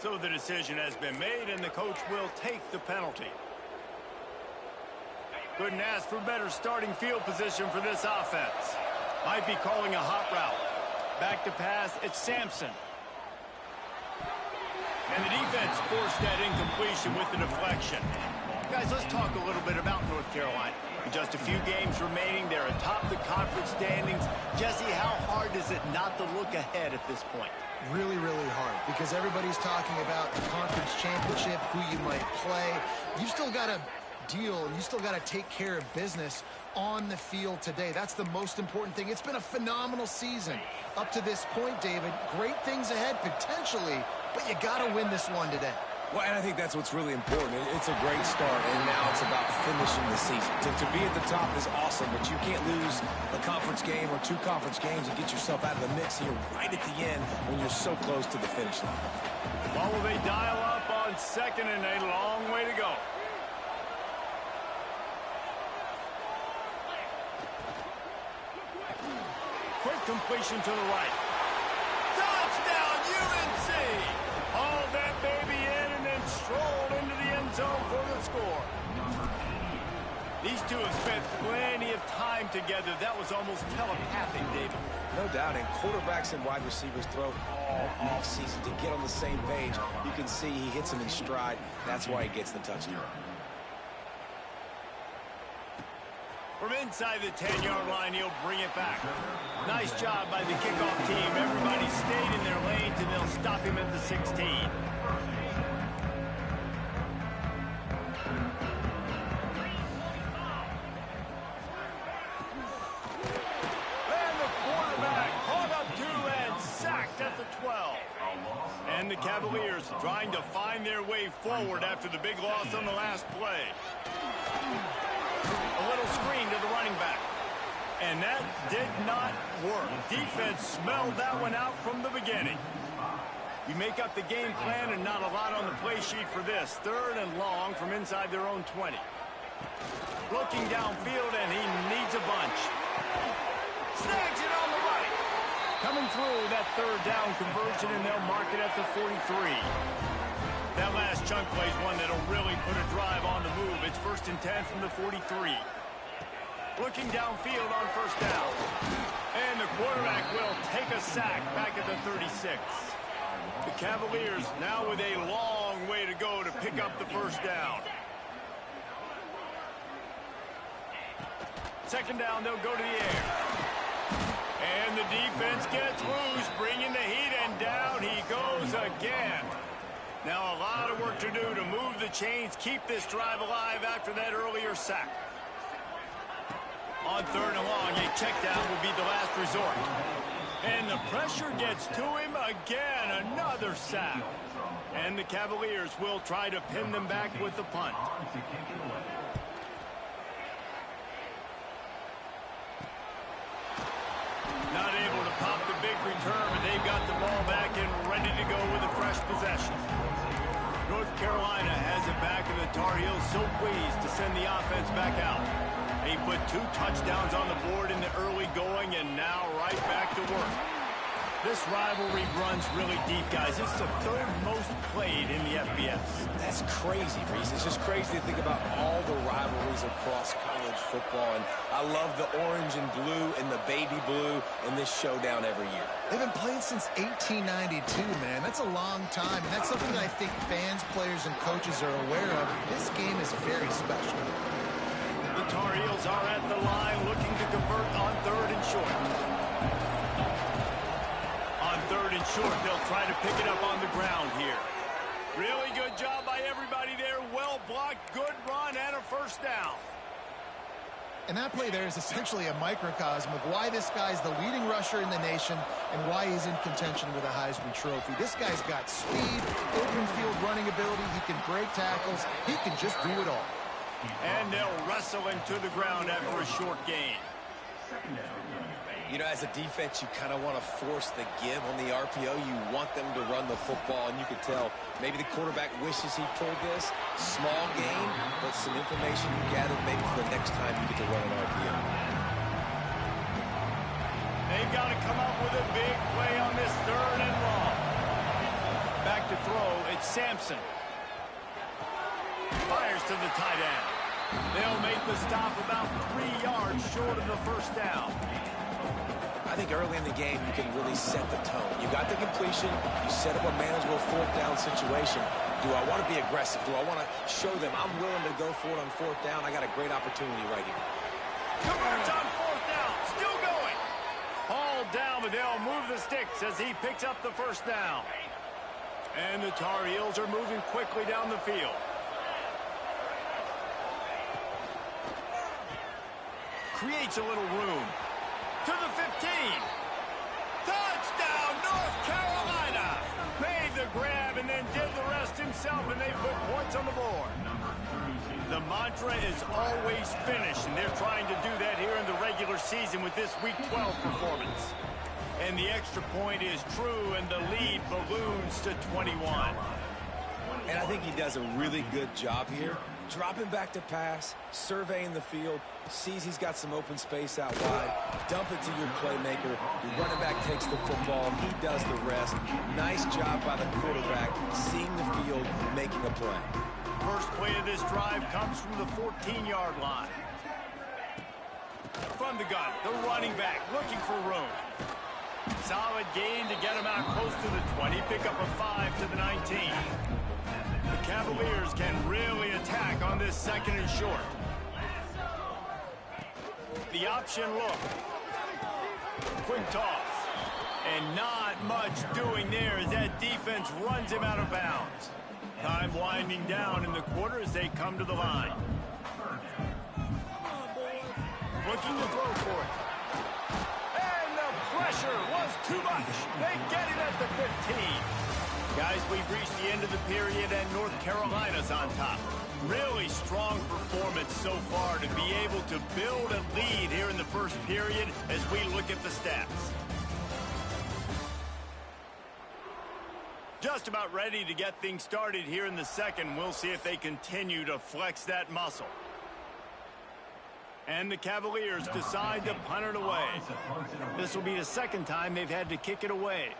So the decision has been made, and the coach will take the penalty. Couldn't ask for better starting field position for this offense. Might be calling a hot route. Back to pass, it's Sampson. And the defense forced that incompletion with the deflection. Guys, let's talk a little bit about North Carolina. With just a few games remaining, they're atop the conference standings. Jesse, how hard is it not to look ahead at this point? Really, really hard, because everybody's talking about the conference championship, who you might play. You've still got to deal, and you still got to take care of business on the field today. That's the most important thing. It's been a phenomenal season up to this point, David. Great things ahead, potentially, but you got to win this one today. Well, and I think that's what's really important. It's a great start, and now it's about finishing the season. To be at the top is awesome, but you can't lose a conference game or 2 conference games and get yourself out of the mix here right at the end when you're so close to the finish line. Well, will they dial up on second, and a long way to go. Quick completion to the right. Touchdown, UNC! All that baby in and then strolled into the end zone for the score. These two have spent plenty of time together. That was almost telepathic, David. No doubt, and quarterbacks and wide receivers throw all offseason to get on the same page. You can see he hits them in stride. That's why he gets the touchdown. From inside the 10-yard line, he'll bring it back. Nice job by the kickoff team. Everybody stayed in their lanes, and they'll stop him at the 16. And the quarterback caught up to and sacked at the 12. And the Cavaliers trying to find their way forward after the big loss on the last play. A little screen to the running back. And that did not work. Defense smelled that one out from the beginning. You make up the game plan and not a lot on the play sheet for this. 3rd and long from inside their own 20. Looking downfield, and he needs a bunch. Snags it on the right. Coming through that 3rd down conversion, and they'll mark it at the 43. That last chunk play is one that'll really put a drive on the move. It's 1st and 10 from the 43. Looking downfield on 1st down. And the quarterback will take a sack back at the 36. The Cavaliers now with a long way to go to pick up the 1st down. 2nd down, they'll go to the air. And the defense gets loose, bringing the heat, and down he goes again. Now a lot of work to do to move the chains, keep this drive alive after that earlier sack. On 3rd and long, a check down will be the last resort. And the pressure gets to him again, another sack. And the Cavaliers will try to pin them back with the punt. Not able to pop the big return, but they've got the ball back and ready to go with a fresh possession. North Carolina has it back, and the Tar Heels so pleased to send the offense back out. He put 2 touchdowns on the board in the early going, and now right back to work. This rivalry runs really deep, guys. It's the 3rd most played in the FBS. That's crazy, Reese. It's just crazy to think about all the rivalries across college football. And I love the orange and blue and the baby blue in this showdown every year. They've been playing since 1892, man. That's a long time, and that's something that I think fans, players, and coaches are aware of. This game is very special. The Tar Heels are at the line looking to convert on 3rd and short. On 3rd and short, they'll try to pick it up on the ground here. Really good job by everybody there. Well blocked, good run, and a 1st down. And that play there is essentially a microcosm of why this guy's the leading rusher in the nation and why he's in contention with a Heisman Trophy. This guy's got speed, open field running ability. He can break tackles. He can just do it all. And they'll wrestle him to the ground after a short gain. You know, as a defense, you kind of want to force the give on the RPO. You want them to run the football, and you can tell maybe the quarterback wishes he pulled this. Small gain, but some information you gather maybe for the next time you get to run an RPO. They've got to come up with a big play on this 3rd and long. Back to throw, it's Sampson. Fires to the tight end. They'll make the stop about 3 yards short of the first down. I think early in the game, you can really set the tone. You got the completion. You set up a manageable fourth down situation. Do I want to be aggressive? Do I want to show them I'm willing to go for it on fourth down? I got a great opportunity right here. Converts on fourth down. Still going. Hauled down, but they'll move the sticks as he picks up the first down. And the Tar Heels are moving quickly down the field. Creates a little room. To the 15. Touchdown, North Carolina. Made the grab and then did the rest himself, and they put points on the board. The mantra is always finish, and they're trying to do that here in the regular season with this Week 12 performance. And the extra point is true, and the lead balloons to 21. And I think he does a really good job here. Dropping back to pass, surveying the field, sees he's got some open space out wide, dump it to your playmaker. Your running back takes the football, he does the rest. Nice job by the quarterback, seeing the field, making a play. First play of this drive comes from the 14-yard line. From the gun, the running back looking for room. Solid gain to get him out close to the 20, pick up a 5 to the 19. The Cavaliers can really attack on this second and short. The option look. Quick toss. And not much doing there as that defense runs him out of bounds. Time winding down in the quarter as they come to the line. Looking to throw for it. And the pressure was too much. They get it at the 15. Guys, we've reached the end of the period, and North Carolina's on top. Really strong performance so far to be able to build a lead here in the first period as we look at the stats. Just about ready to get things started here in the second. We'll see if they continue to flex that muscle. And the Cavaliers decide to punt it away. This will be the second time they've had to kick it away.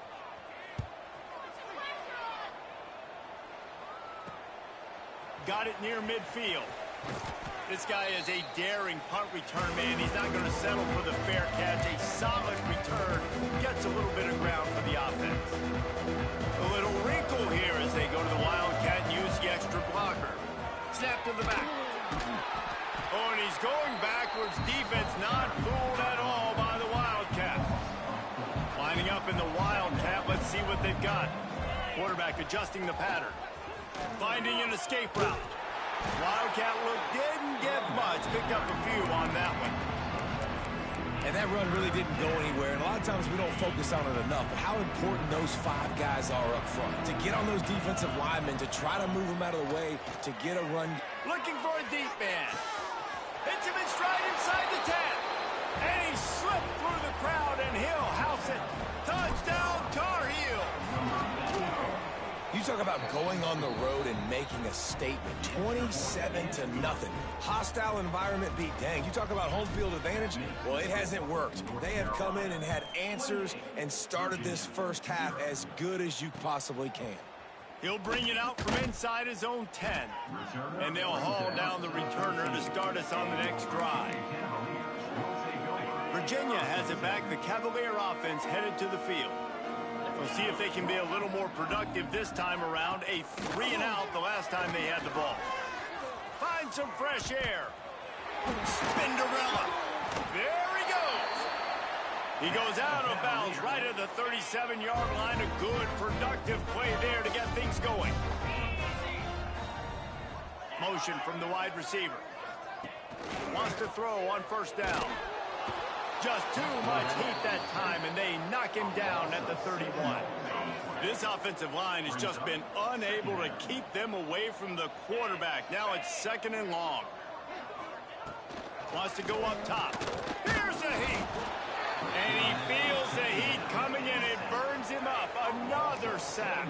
Got it near midfield. This guy is a daring punt return man. He's not going to settle for the fair catch. A solid return. Gets a little bit of ground for the offense. A little wrinkle here as they go to the Wildcat and use the extra blocker. Snap to the back. Oh, and he's going backwards. Defense not fooled at all by the Wildcat. Lining up in the Wildcat. Let's see what they've got. Quarterback adjusting the pattern. Finding an escape route. Wildcat look didn't get much. Picked up a few on that one. And that run really didn't go anywhere. And a lot of times we don't focus on it enough. But how important those 5 guys are up front. To get on those defensive linemen, to try to move them out of the way, to get a run. Looking for a deep man. Hits him in stride inside the 10. And he slipped through the crowd, and he'll house it. Touchdown, Tar Heel. You talk about going on the road and making a statement. 27-0. Hostile environment beat. Dang, you talk about home field advantage? Well, it hasn't worked. They have come in and had answers and started this first half as good as you possibly can. He'll bring it out from inside his own 10. And they'll haul down the returner to start us on the next drive. Virginia has it back. The Cavalier offense headed to the field. We'll see if they can be a little more productive this time around. A 3-and-out the last time they had the ball. Find some fresh air. Spinderella. There he goes. He goes out of bounds right at the 37-yard line. A good, productive play there to get things going. Motion from the wide receiver. Wants to throw on first down. Just too much heat that time, and they knock him down at the 31. This offensive line has just been unable to keep them away from the quarterback. Now it's second and long. Wants to go up top. Here's the heat. And he feels the heat coming in. It burns him up. Another sack.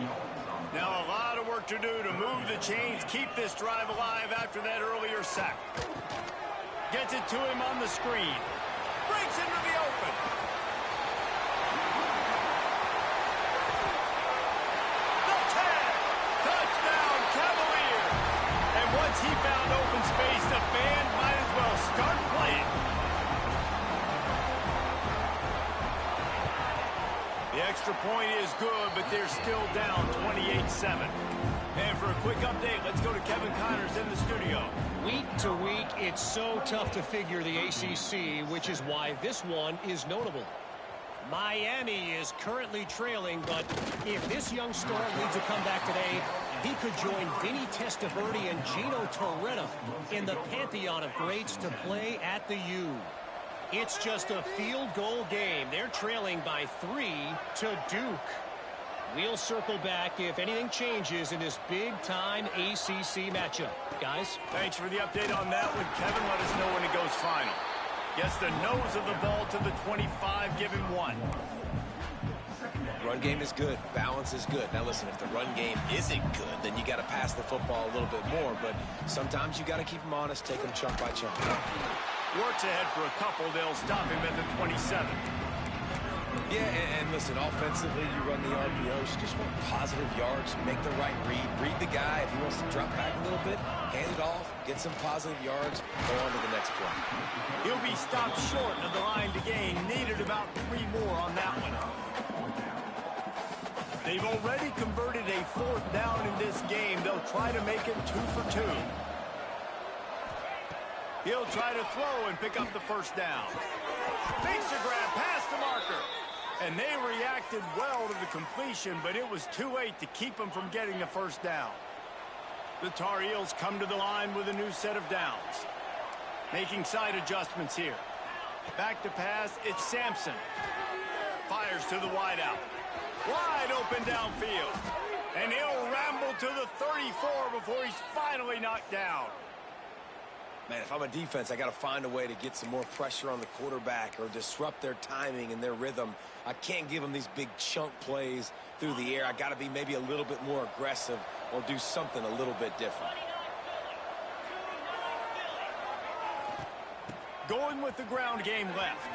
Now a lot of work to do to move the chains, keep this drive alive after that earlier sack. Gets it to him on the screen. Breaks into the open. The once he found open space, the band might as well start playing. The extra point is good, but they're still down 28-7. And for a quick update, let's go to Kevin Connors in the studio. Week to week, it's so tough to figure the ACC, which is why this one is notable. Miami is currently trailing, but if this young star leads a comeback today, he could join Vinny Testaverde and Gino Torretta in the pantheon of greats to play at the U. It's just a field goal game. They're trailing by 3 to Duke. We'll circle back if anything changes in this big-time ACC matchup. Guys? Thanks for the update on that one, Kevin. Let us know when it goes final. Gets the nose of the ball to the 25, give him 1. Run game is good. Balance is good. Now, listen, if the run game isn't good, then you got to pass the football a little bit more. But sometimes you got to keep them honest, take them chunk by chunk. Works ahead for a couple. They'll stop him at the 27. Yeah, and listen, offensively, you run the RPOs. You just want positive yards, make the right read. Read the guy. If he wants to drop back a little bit, hand it off, get some positive yards, go on to the next play. He'll be stopped short of the line to gain. Needed about 3 more on that one. They've already converted a 4th down in this game. They'll try to make it 2 for 2. He'll try to throw and pick up the 1st down. Makes a grab past the marker. And they reacted well to the completion, but it was too late to keep them from getting the 1st down. The Tar Heels come to the line with a new set of downs. Making side adjustments here. Back to pass, it's Sampson. Fires to the wideout. Wide open downfield. And he'll ramble to the 34 before he's finally knocked down. Man, if I'm a defense, I got to find a way to get some more pressure on the quarterback or disrupt their timing and their rhythm. I can't give them these big chunk plays through the air. I got to be maybe a little bit more aggressive or do something a little bit different. Going with the ground game left.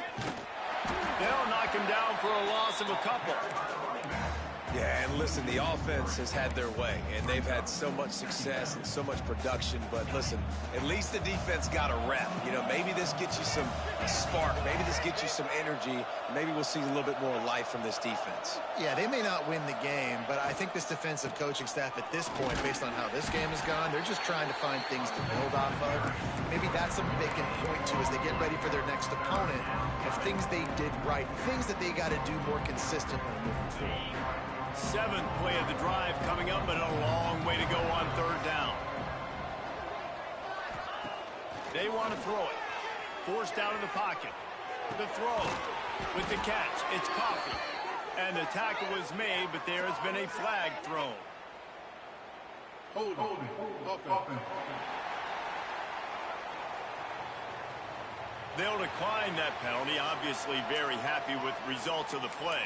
They'll knock him down for a loss of a couple. Yeah, and listen, the offense has had their way, and they've had so much success and so much production. But listen, at least the defense got a rep. You know, maybe this gets you some spark. Maybe this gets you some energy. Maybe we'll see a little bit more life from this defense. Yeah, they may not win the game, but I think this defensive coaching staff at this point, based on how this game has gone, they're just trying to find things to build off of. Maybe that's something they can point to as they get ready for their next opponent of things they did right, things that they got to do more consistently moving forward. 7th play of the drive coming up, but a long way to go on 3rd down. They want to throw it. Forced out of the pocket. The throw with the catch. It's Coffee. And the tackle was made, but there has been a flag thrown. Hold it. They'll decline that penalty. Obviously very happy with results of the play.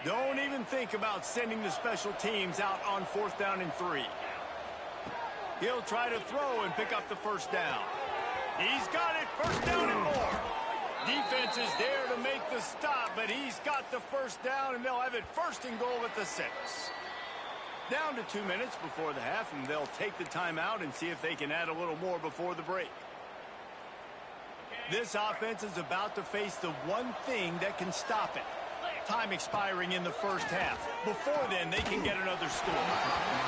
Don't even think about sending the special teams out on 4th down and 3. He'll try to throw and pick up the 1st down. He's got it, 1st down and more. Defense is there to make the stop, but he's got the 1st down, and they'll have it 1st and goal at the 6. Down to 2 minutes before the half, and they'll take the timeout and see if they can add a little more before the break. This offense is about to face the one thing that can stop it. Time expiring in the 1st half. Before then, they can get another score.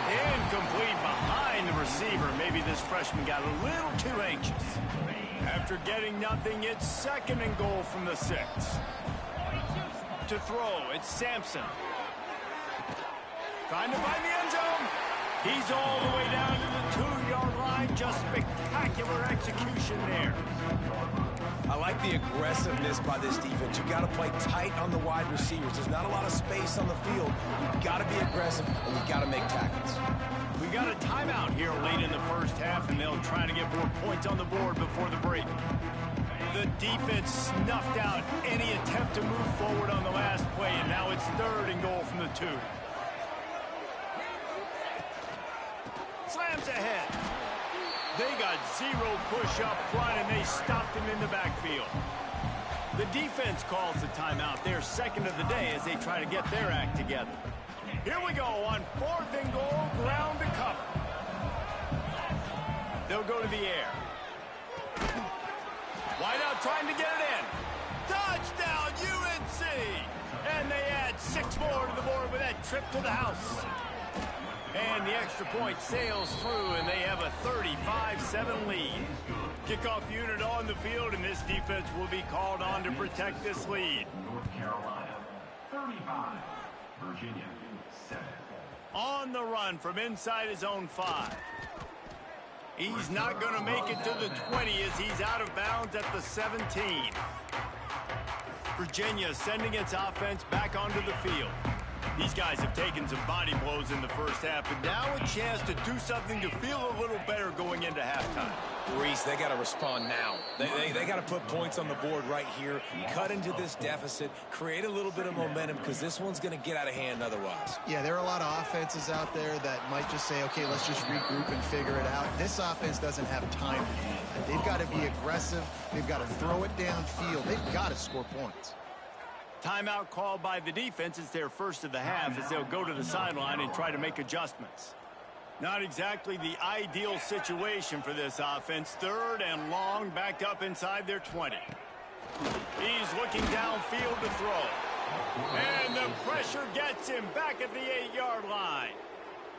Incomplete behind the receiver. Maybe this freshman got a little too anxious. After getting nothing, it's 2nd and goal from the 6. To throw, it's Sampson. Trying to find the end zone. He's all the way down to the 2-yard line. Just spectacular execution there. I like the aggressiveness by this defense. You got to play tight on the wide receivers. There's not a lot of space on the field. You got to be aggressive, and you got to make tackles. We got a timeout here late in the 1st half, and they'll try to get more points on the board before the break. The defense snuffed out any attempt to move forward on the last play, and now it's 3rd and goal from the 2. Slams ahead. They got 0 push up front, and they stopped him in the backfield. The defense calls the timeout. They're 2nd of the day as they try to get their act together. Here we go on 4th and goal. ground to cover. They'll go to the air. Wide out trying to get it in. Touchdown, UNC! And they add 6 more to the board with that trip to the house. And the extra point sails through, and they have a 35-7 lead. Kickoff unit on the field, and this defense will be called on to protect this lead. North Carolina, 35. Virginia, 7. On the run from inside his own 5. He's not going to make it to the 20 as he's out of bounds at the 17. Virginia sending its offense back onto the field. These guys have taken some body blows in the first half, but now a chance to do something to feel a little better going into halftime. Reese, they got to respond now. They got to put points on the board right here, cut into this deficit, create a little bit of momentum, because this one's going to get out of hand otherwise. Yeah, there are a lot of offenses out there that might just say, okay, let's just regroup and figure it out. This offense doesn't have time to do that. They've got to be aggressive. They've got to throw it downfield. They've got to score points. Timeout called by the defense. It's their first of the half as they'll go to the sideline and try to make adjustments. Not exactly the ideal situation for this offense. 3rd and long, backed up inside their 20. He's looking downfield to throw. And the pressure gets him back at the 8-yard line.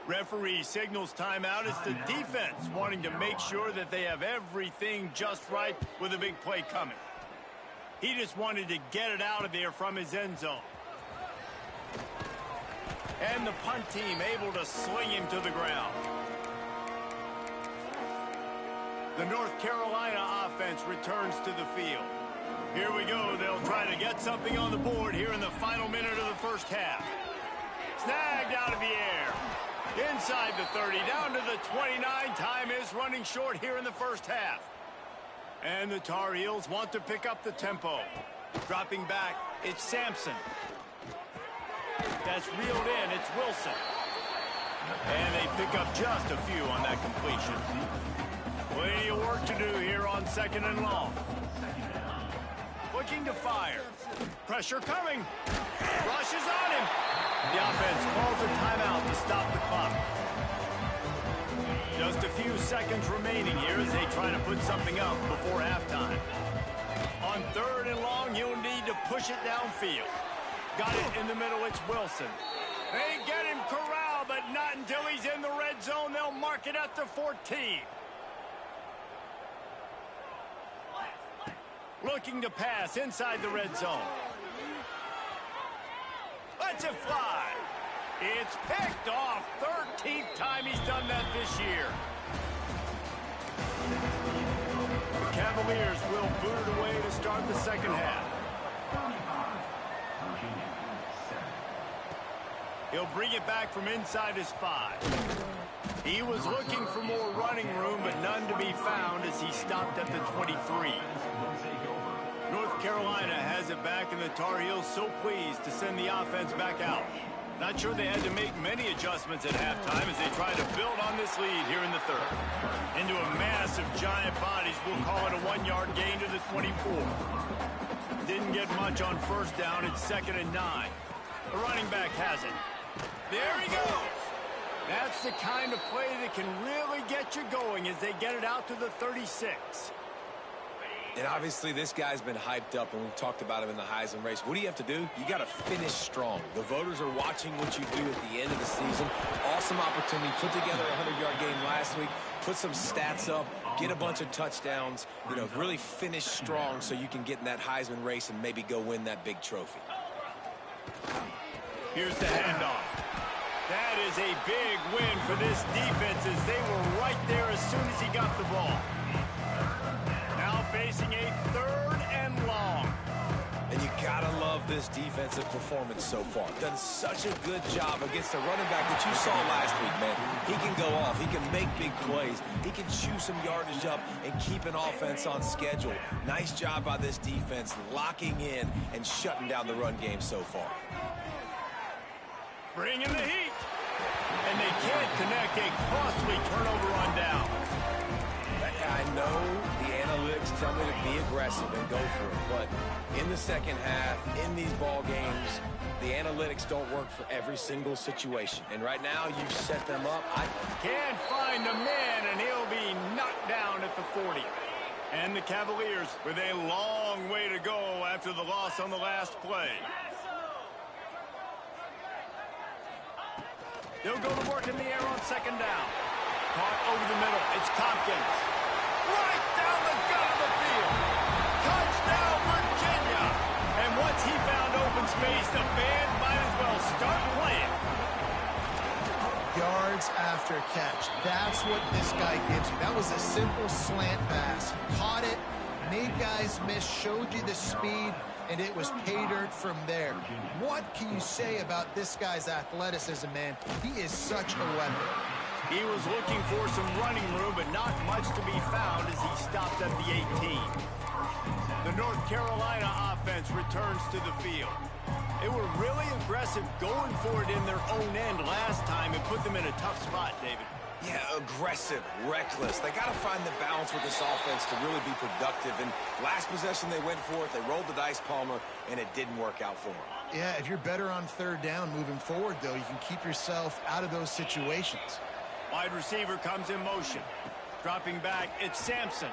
Referee signals timeout. It's the defense wanting to make sure that they have everything just right with a big play coming. He just wanted to get it out of there from his end zone. And the punt team able to swing him to the ground. The North Carolina offense returns to the field. Here we go. They'll try to get something on the board here in the final minute of the first half. Snagged out of the air. Inside the 30, down to the 29. Time is running short here in the first half. And the Tar Heels want to pick up the tempo. Dropping back, it's Sampson. That's reeled in, it's Wilson. And they pick up just a few on that completion. Plenty of work to do here on 2nd and long. Looking to fire. Pressure coming. Rushes on him. The offense calls a timeout to stop the clock. Just a few seconds remaining here as they try to put something up before halftime. On 3rd and long, you'll need to push it downfield. Got it in the middle, it's Wilson. They get him corralled, but not until he's in the red zone. They'll mark it at the 14. Looking to pass inside the red zone. Lets it fly. It's picked off. 13th time he's done that this year. The Cavaliers will boot it away to start the second half. He'll bring it back from inside his 5. He was looking for more running room, but none to be found as he stopped at the 23. North Carolina has it back, and the Tar Heels so pleased to send the offense back out. Not sure they had to make many adjustments at halftime as they try to build on this lead here in the 3rd. Into a massive giant bodies, we'll call it a 1-yard gain to the 24. Didn't get much on 1st down. It's 2nd and 9. The running back has it. There he goes. That's the kind of play that can really get you going as they get it out to the 36. And obviously this guy's been hyped up, and we've talked about him in the Heisman race. What do you have to do? You got to finish strong. The voters are watching what you do at the end of the season. Awesome opportunity. Put together a 100-yard game last week. Put some stats up. Get a bunch of touchdowns. You know, really finish strong so you can get in that Heisman race and maybe go win that big trophy. Here's the handoff. That is a big win for this defense as they were right there as soon as he got the ball. Now facing a 3rd and long. And you gotta love this defensive performance so far. Done such a good job against a running back that you saw last week, man. He can go off. He can make big plays. He can chew some yardage up and keep an offense on schedule. Nice job by this defense locking in and shutting down the run game so far. Bringing the heat. And they can't connect. A costly turnover on down. I know the analytics analytics tell me to be aggressive and go for it. But in the second half, in these ball games, the analytics don't work for every single situation. And right now, you've set them up. Can't find the man, and he'll be knocked down at the 40. And the Cavaliers with a long way to go after the loss on the last play. They'll go to work in the air on second down. Caught over the middle. It's Tompkins. Right down the gut of the field. Touchdown, Virginia. And once he found open space, the band might as well start playing. Yards after catch. That's what this guy gives you. That was a simple slant pass. Caught it, made guys miss, showed you the speed, and it was pay dirt from there. What can you say about this guy's athleticism, man? He is such a weapon. He was looking for some running room, but not much to be found as he stopped at the 18. The North Carolina offense returns to the field. They were really aggressive going for it in their own end last time and put them in a tough spot, David. Yeah, aggressive, reckless. They got to find the balance with this offense to really be productive. And last possession they went for it. They rolled the dice, Palmer, and it didn't work out for them. Yeah, if you're better on third down moving forward, though, you can keep yourself out of those situations. Wide receiver comes in motion. Dropping back, it's Sampson.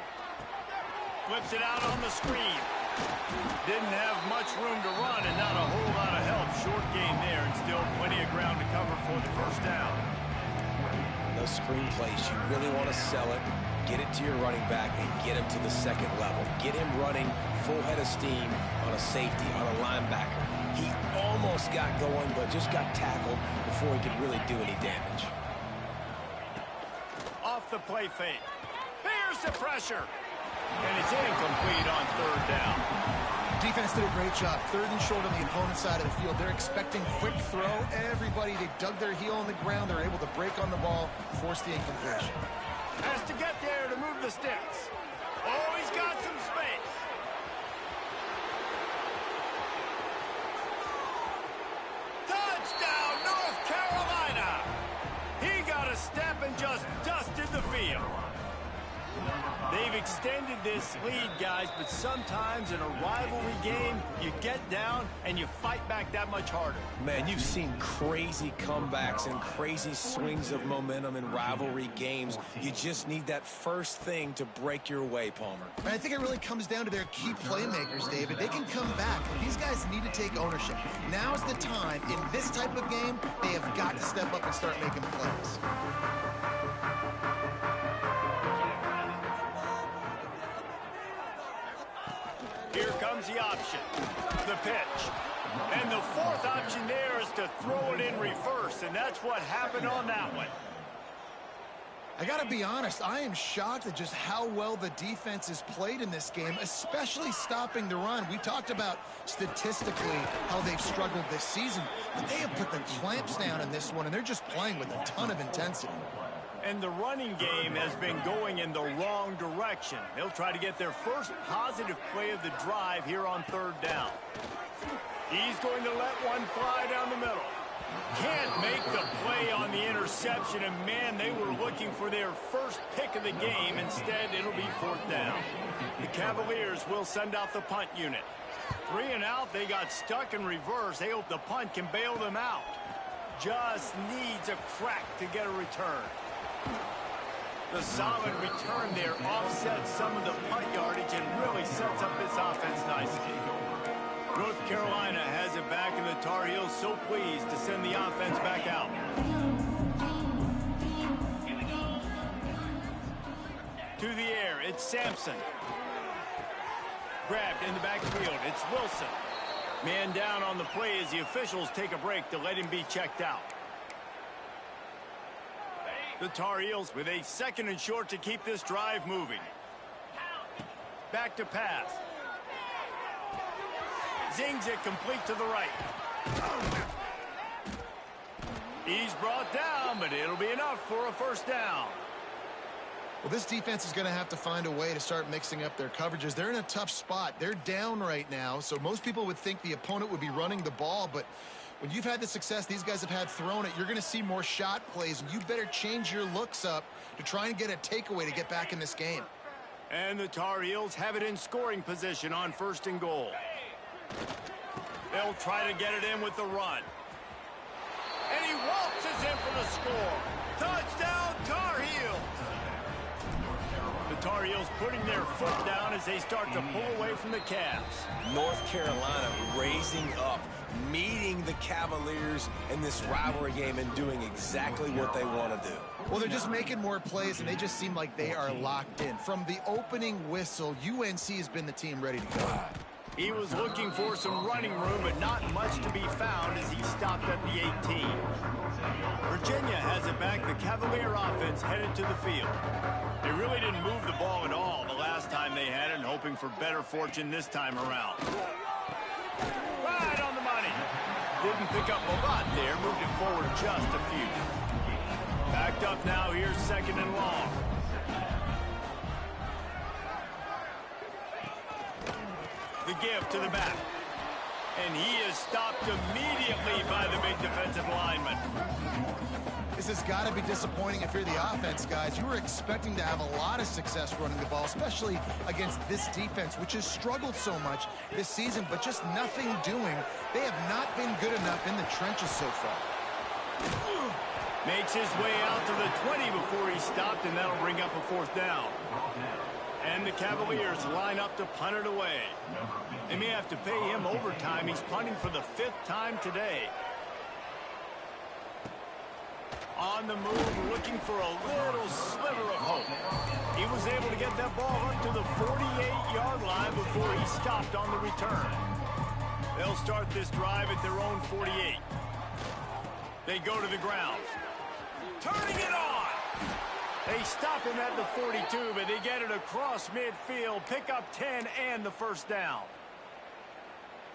Flips it out on the screen. Didn't have much room to run and not a whole lot of help. Short game there and still plenty of ground to cover for the first down. Those screen plays, you really want to sell it, get it to your running back, and get him to the second level. Get him running full head of steam on a safety, on a linebacker. He almost got going, but just got tackled before he could really do any damage. Off the play fake. There's the pressure. And it's incomplete on third down. Defense did a great job. Third and short on the opponent's side of the field. They're expecting quick throw. Everybody, they dug their heel on the ground. They're able to break on the ball, force the incompletion. Has to get there to move the sticks. Oh, he's got some space. Touchdown, North Carolina. He got a step and just dusted the field. They've extended this lead, guys, but sometimes in a rivalry game, you get down and you fight back that much harder. Man, you've seen crazy comebacks and crazy swings of momentum in rivalry games. You just need that first thing to break your way, Palmer. And I think it really comes down to their key playmakers, David. They can come back. These guys need to take ownership. Now's the time. In this type of game, they have got to step up and start making plays. Here comes the option, the pitch. And the fourth option there is to throw it in reverse, and that's what happened on that one. I got to be honest, I am shocked at just how well the defense has played in this game, especially stopping the run. We talked about statistically how they've struggled this season, but they have put the clamps down in this one, and they're just playing with a ton of intensity. And the running game has been going in the wrong direction. They'll try to get their first positive play of the drive here on third down. He's going to let one fly down the middle. Can't make the play on the interception, and man, they were looking for their first pick of the game. Instead, it'll be fourth down. The Cavaliers will send out the punt unit. 3 and out, they got stuck in reverse. They hope the punt can bail them out. Just needs a crack to get a return. The solid return there offsets some of the punt yardage and really sets up this offense nicely. North Carolina has it back, and the Tar Heels so pleased to send the offense back out. To the air, it's Sampson. Grabbed in the backfield, it's Wilson. Man down on the play as the officials take a break to let him be checked out. The Tar Heels with a second and short to keep this drive moving. Back to pass. Zings it complete to the right. He's brought down, but it'll be enough for a first down. Well, this defense is going to have to find a way to start mixing up their coverages. They're in a tough spot. They're down right now, so most people would think the opponent would be running the ball, but when you've had the success these guys have had throwing it, you're going to see more shot plays, and you better change your looks up to try and get a takeaway to get back in this game. And the Tar Heels have it in scoring position on 1st and goal. They'll try to get it in with the run. And he waltzes in for the score. Touchdown, Tar Heels! The Tar Heels putting their foot down as they start to pull away from the Cavs. North Carolina raising up, meeting the Cavaliers in this rivalry game and doing exactly what they want to do. Well, they're just making more plays, and they just seem like they are locked in. From the opening whistle, UNC has been the team ready to go. He was looking for some running room, but not much to be found as he stopped at the 18. Virginia has it back. The Cavalier offense headed to the field. They really didn't move the ball at all the last time they had it, and hoping for better fortune this time around. Right on the money. Didn't pick up a lot there. Moved it forward just a few. Backed up now. Here's 2nd and long. The give to the back. And he is stopped immediately by the big defensive lineman. This has got to be disappointing if you're the offense, guys. You were expecting to have a lot of success running the ball, especially against this defense, which has struggled so much this season, but just nothing doing. They have not been good enough in the trenches so far. Makes his way out to the 20 before he stopped, and that'll bring up a 4th down. And the Cavaliers line up to punt it away. They may have to pay him overtime. He's punting for the 5th time today. On the move, looking for a little sliver of hope. He was able to get that ball up to the 48-yard line before he stopped on the return. They'll start this drive at their own 48. They go to the ground. Turning it on! They stop him at the 42, but they get it across midfield, pick up 10 and the 1st down.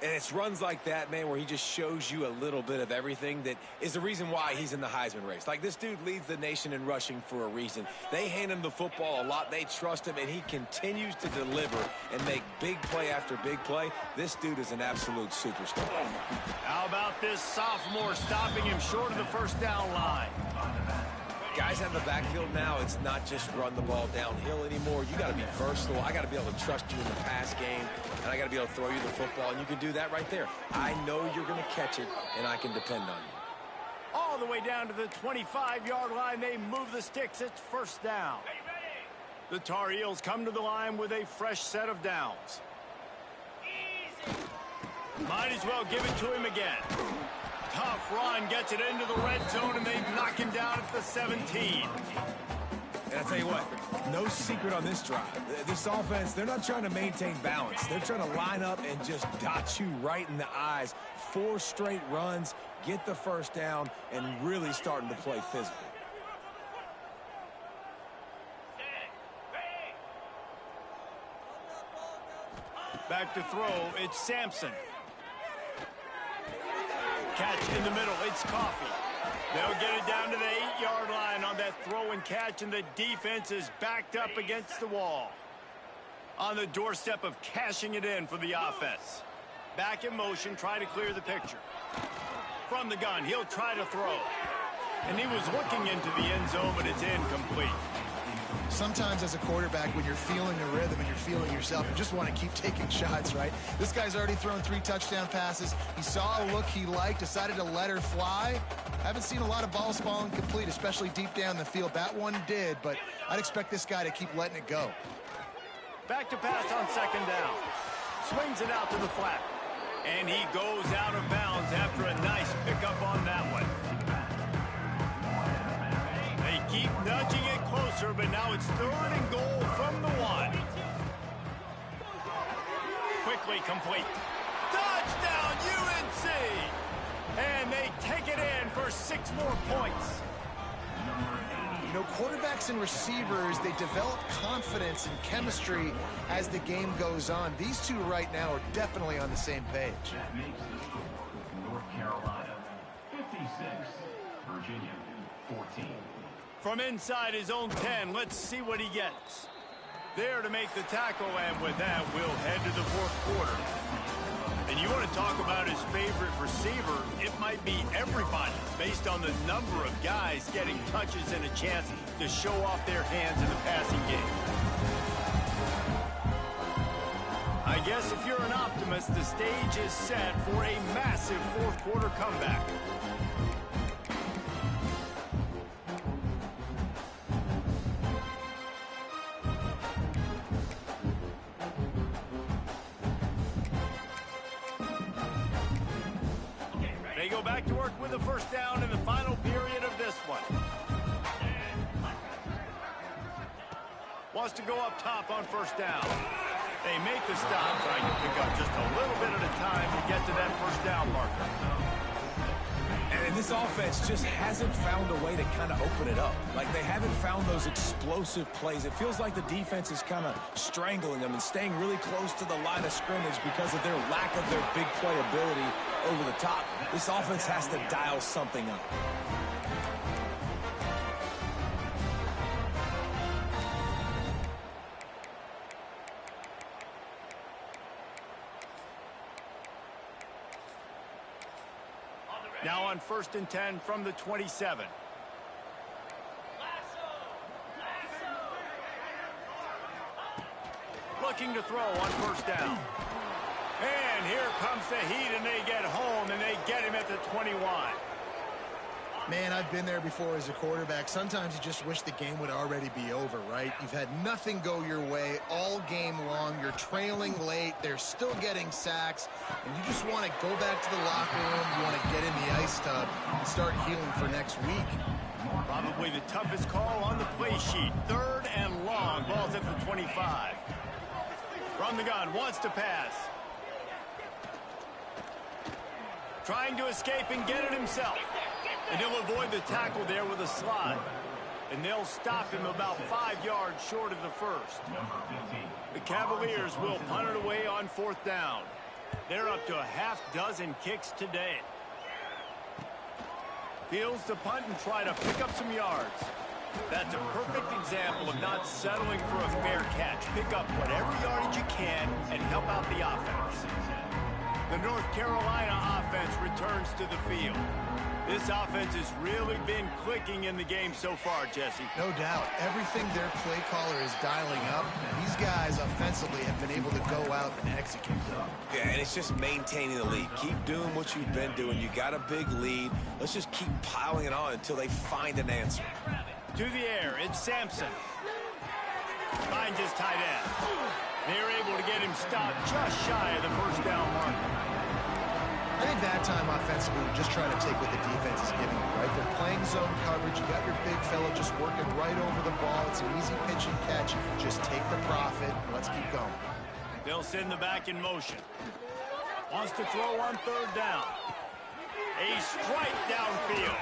And it's runs like that, man, where he just shows you a little bit of everything that is the reason why he's in the Heisman race. Like, this dude leads the nation in rushing for a reason. They hand him the football a lot. They trust him, and he continues to deliver and make big play after big play. This dude is an absolute superstar. How about this sophomore stopping him short of the 1st down line? Guys out in the backfield now, it's not just run the ball downhill anymore. You got to be versatile. I got to be able to trust you in the pass game, and I got to be able to throw you the football, and you can do that right there. I know you're going to catch it, and I can depend on you. All the way down to the 25-yard line. They move the sticks. It's 1st down. The Tar Heels come to the line with a fresh set of downs. Might as well give it to him again. Tough run, gets it into the red zone, and they knock him down at the 17. And I tell you what, no secret on this drive. This offense, they're not trying to maintain balance. They're trying to line up and just dot you right in the eyes. 4 straight runs, get the 1st down, and really starting to play physical. Back to throw, it's Sampson. Catch in the middle, it's Coffee. They'll get it down to the 8-yard line on that throw and catch, and the defense is backed up against the wall. On the doorstep of cashing it in for the offense. Back in motion, try to clear the picture. From the gun, he'll try to throw. And he was looking into the end zone, but it's incomplete. Sometimes as a quarterback, when you're feeling the rhythm and you're feeling yourself, you just want to keep taking shots, right? This guy's already thrown 3 touchdown passes. He saw a look he liked, decided to let her fly. Haven't seen a lot of balls falling complete, especially deep down the field. That one did, but I'd expect this guy to keep letting it go. Back to pass on 2nd down. Swings it out to the flat. And he goes out of bounds after a nice pickup on that one. They keep nudging it closer, but now it's 3rd and goal from the 1. Quickly complete. Touchdown, UNC! And they take it in for 6 more points. You know, quarterbacks and receivers, they develop confidence and chemistry as the game goes on. These two right now are definitely on the same page. That makes it North Carolina 56, Virginia 14. From inside his own 10, let's see what he gets. There to make the tackle, and with that, we'll head to the 4th quarter. And you want to talk about his favorite receiver, it might be everybody, based on the number of guys getting touches and a chance to show off their hands in the passing game. I guess if you're an optimist, the stage is set for a massive fourth quarter comeback. They go back to work with a first down in the final period of this one. Wants to go up top on first down. They make the stop, trying to pick up just a little bit at a time to get to that first down marker. And this offense just hasn't found a way to kind of open it up. Like, they haven't found those explosive plays. It feels like the defense is kind of strangling them and staying really close to the line of scrimmage because of their lack of their big play ability over the top. This offense has to dial something up. Now on 1st and 10 from the 27. Looking to throw on first down. And here comes the heat, and they get home, and they get him at the 21. Man, I've been there before as a quarterback. Sometimes you just wish the game would already be over, right? You've had nothing go your way all game long. You're trailing late. They're still getting sacks. And you just want to go back to the locker room. You want to get in the ice tub and start healing for next week. Probably the toughest call on the play sheet. 3rd and long. Ball's at the 25. From the gun. Wants to pass. Trying to escape and get it himself. And he'll avoid the tackle there with a slide. And they'll stop him about 5 yards short of the first. The Cavaliers will punt it away on 4th down. They're up to a half dozen kicks today. Fields to punt and try to pick up some yards. That's a perfect example of not settling for a fair catch. Pick up whatever yardage you can and help out the offense. The North Carolina offense returns to the field. This offense has really been clicking in the game so far, Jesse. No doubt. Everything their play caller is dialing up, these guys offensively have been able to go out and execute. Yeah, and it's just maintaining the lead. Keep doing what you've been doing. You got a big lead. Let's just keep piling it on until they find an answer. To the air, it's Sampson. Finds his tight end. They're able to get him stopped just shy of the first down marker. I think that time offensively, we're just trying to take what the defense is giving you, right? They're playing zone coverage. You got your big fella just working right over the ball. It's an easy pitch and catch. Just take the profit and let's keep going. They'll send the back in motion. Wants to throw on 3rd down. A strike downfield.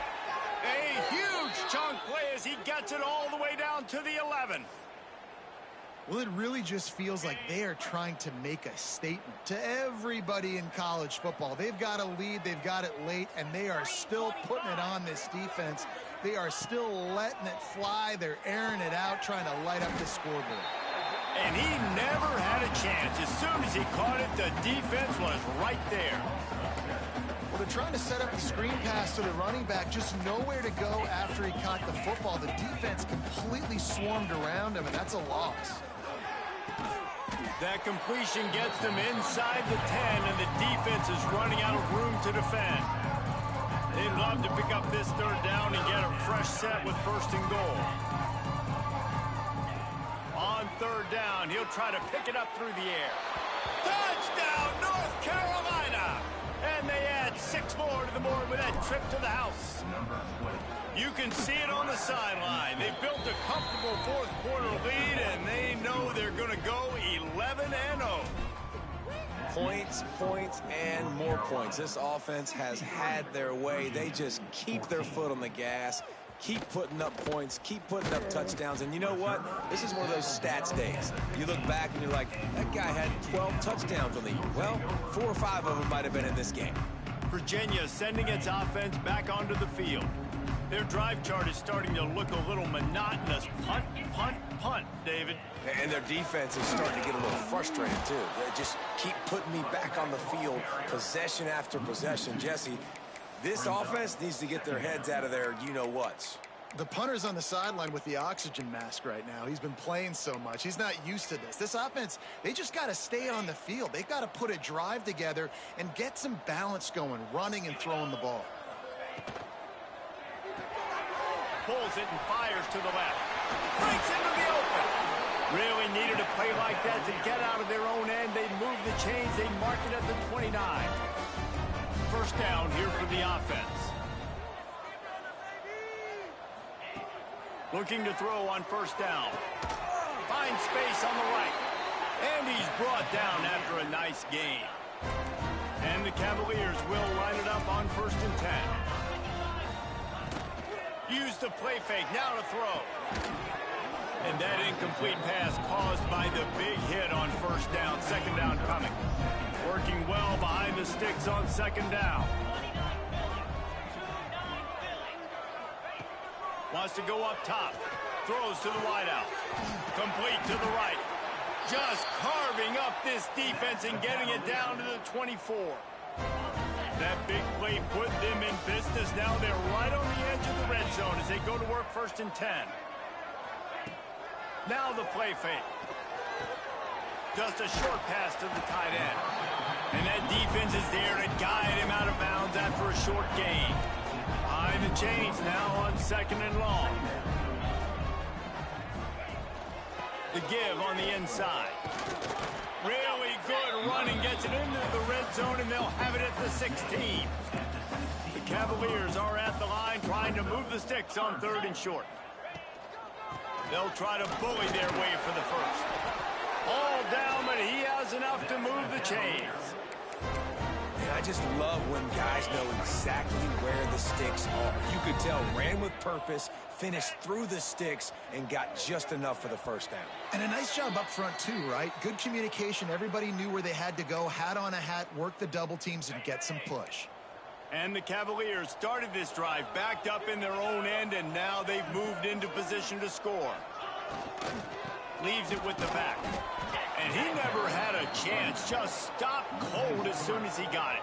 A huge chunk play as he gets it all the way down to the 11. Well, it really just feels like they are trying to make a statement to everybody in college football. They've got a lead, they've got it late, and they are still putting it on this defense. They are still letting it fly. They're airing it out, trying to light up the scoreboard. And he never had a chance. As soon as he caught it, the defense was right there. Well, they're trying to set up the screen pass to the running back, just nowhere to go after he caught the football. The defense completely swarmed around him, and that's a loss. That completion gets them inside the 10, and the defense is running out of room to defend. They'd love to pick up this 3rd down and get a fresh set with 1st and goal. On 3rd down, he'll try to pick it up through the air. Touchdown, North Carolina! And they add 6 more to the board with that trip to the house. You can see it on the sideline. They've built a comfortable 4th quarter lead, and they know they're going to go 11-0. Points, points, and more points. This offense has had their way. They just keep their foot on the gas, keep putting up points, keep putting up touchdowns. And you know what? This is one of those stats days. You look back and you're like, that guy had 12 touchdowns on the year. Well, 4 or 5 of them might have been in this game. Virginia sending its offense back onto the field. Their drive chart is starting to look a little monotonous. Punt, punt, punt, David. And their defense is starting to get a little frustrated, too. They just keep putting me back on the field, possession after possession. Jesse, this offense needs to get their heads out of their you-know-whats. The punter's on the sideline with the oxygen mask right now. He's been playing so much. He's not used to this. This offense, they just got to stay on the field. They've got to put a drive together and get some balance going, running and throwing the ball. Pulls it and fires to the left. Breaks into the open. Really needed a play like that to get out of their own end. They move the chains. They mark it at the 29. First down here for the offense. Looking to throw on first down. Finds space on the right. And he's brought down after a nice gain. And the Cavaliers will line it up on 1st and 10. Use the play fake. Now to throw. And that incomplete pass caused by the big hit on first down. 2nd down coming. Working well behind the sticks on 2nd down. Wants to go up top. Throws to the wideout. Complete to the right. Just carving up this defense and getting it down to the 24. That big play put them in business. Now they're right on the edge of the red zone as they go to work 1st and 10. Now the play fake. Just a short pass to the tight end. And that defense is there to guide him out of bounds after a short gain. Behind the chains now on 2nd and long. The give on the inside. Really good running, gets it into the red zone, and they'll have it at the 16. The Cavaliers are at the line trying to move the sticks on 3rd and short. They'll try to bully their way for the first. All down, but he has enough to move the chains. And I just love when guys know exactly where the sticks are. You could tell, ran with purpose, finished through the sticks, and got just enough for the first down. And a nice job up front, too, right? Good communication. Everybody knew where they had to go, hat on a hat, work the double teams, and get some push. And the Cavaliers started this drive backed up in their own end, and now they've moved into position to score. Leaves it with the back. And he never had a chance. Just stopped cold as soon as he got it.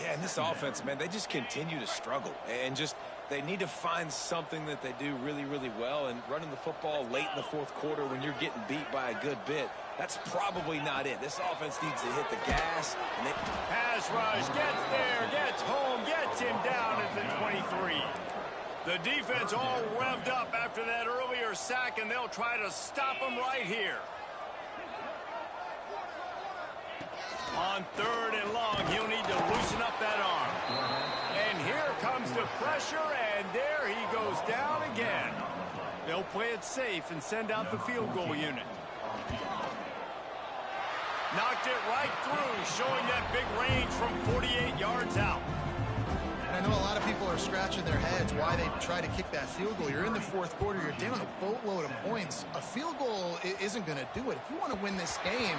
Yeah, and this offense, man, they just continue to struggle. And just, they need to find something that they do really, really well. And running the football late in the 4th quarter when you're getting beat by a good bit, that's probably not it. This offense needs to hit the gas. And pass rush, gets there, gets home, gets him down at the 23. The defense all revved up after that earlier sack, and they'll try to stop him right here. On 3rd and long, he'll need to loosen up that arm. And here comes the pressure, and there he goes down again. They'll play it safe and send out the field goal unit. Knocked it right through, showing that big range from 48 yards out. And I know a lot of people are scratching their heads why they try to kick that field goal. You're in the 4th quarter. You're down a boatload of points. A field goal isn't going to do it. If you want to win this game,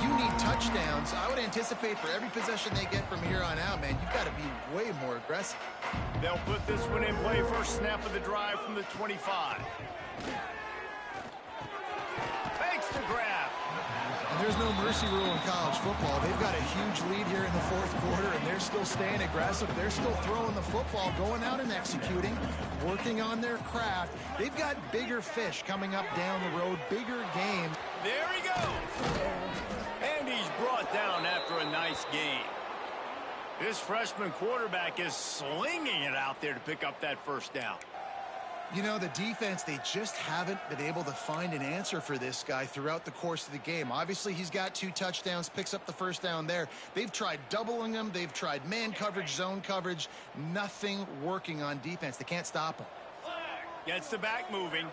you need touchdowns. I would anticipate for every possession they get from here on out, man, you've got to be way more aggressive. They'll put this one in play. First snap of the drive from the 25. Fakes to grab. And there's no mercy rule in college football. They've got a huge lead here in the 4th quarter, and they're still staying aggressive. They're still throwing the football, going out and executing, working on their craft. They've got bigger fish coming up down the road, bigger game. There he goes. And he's brought down after a nice game. This freshman quarterback is slinging it out there to pick up that first down. You know, the defense, they just haven't been able to find an answer for this guy throughout the course of the game. Obviously, he's got 2 touchdowns, picks up the first down there. They've tried doubling him. They've tried man coverage, zone coverage. Nothing working on defense. They can't stop him. Gets the back moving.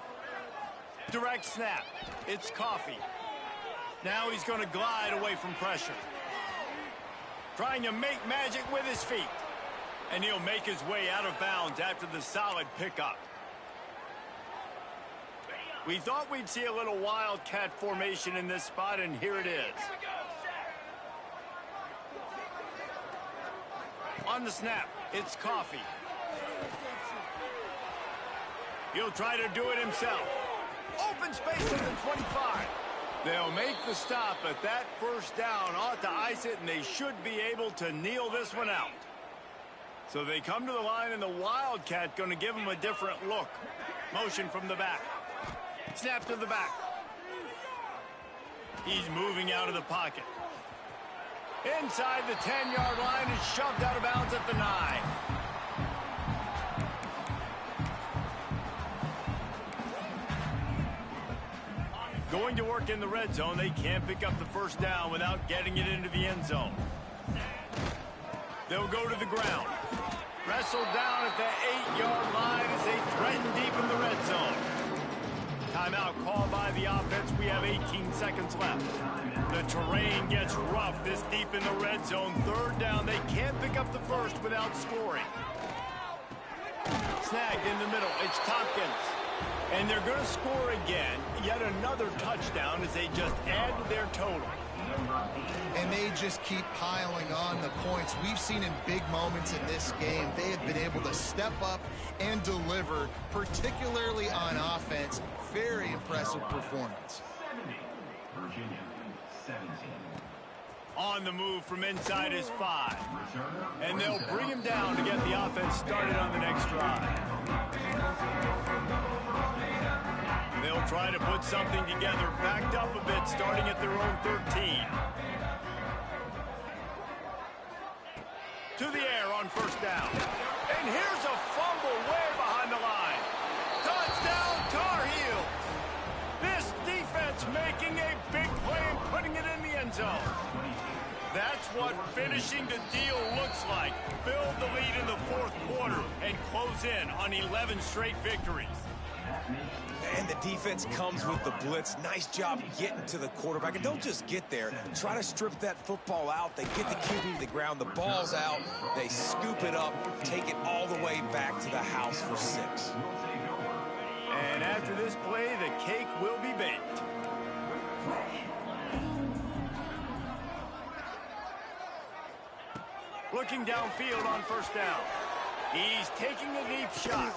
Direct snap. It's Coffee. Now he's going to glide away from pressure. Trying to make magic with his feet. And he'll make his way out of bounds after the solid pickup. We thought we'd see a little wildcat formation in this spot, and here it is. On the snap, it's Coffee. He'll try to do it himself. Open space at the 25. They'll make the stop, but that first down ought to ice it, and they should be able to kneel this one out. So they come to the line, and the Wildcat going to give them a different look. Motion from the back. Snap to the back. He's moving out of the pocket. Inside the 10-yard line is shoved out of bounds at the 9. Going to work in the red zone. They can't pick up the first down without getting it into the end zone. They'll go to the ground. Wrestled down at the 8-yard line as they threaten deep in the red zone. Timeout called by the offense. We have 18 seconds left. The terrain gets rough this deep in the red zone. Third down. They can't pick up the first without scoring. Snagged in the middle. It's Tompkins. And they're going to score again. Yet another touchdown as they just add to their total. And they just keep piling on the points. We've seen in big moments in this game, they have been able to step up and deliver, particularly on offense. Very impressive performance. Virginia, 17. On the move from inside is 5. And they'll bring him down to get the offense started on the next drive. They'll try to put something together, backed up a bit, starting at their own 13. To the air on first down. And here's a fumble way behind the line. Touchdown, Tar Heels. This defense making a big play and putting it in the end zone. That's what finishing the deal looks like. Build the lead in the fourth quarter and close in on 11 straight victories. And the defense comes with the blitz. Nice job getting to the quarterback. And don't just get there. Try to strip that football out. They get the QB to the ground. The ball's out. They scoop it up, take it all the way back to the house for 6. And after this play, the cake will be baked. Looking downfield on first down. He's taking a deep shot.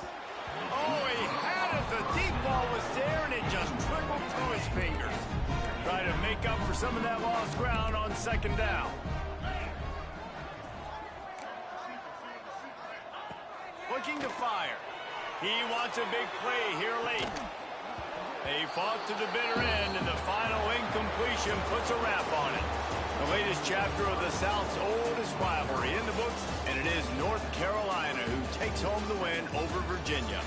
Oh, he had it. The deep ball was there, and it just trickled through his fingers. Try to make up for some of that lost ground on second down. Looking to fire. He wants a big play here late. They fought to the bitter end, and the final incompletion puts a wrap on it. The latest chapter of the South's oldest rivalry in the books, and it is North Carolina who takes home the win over Virginia.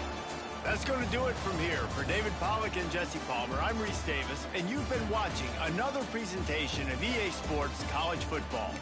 That's going to do it from here. For David Pollack and Jesse Palmer, I'm Reese Davis, and you've been watching another presentation of EA Sports College Football.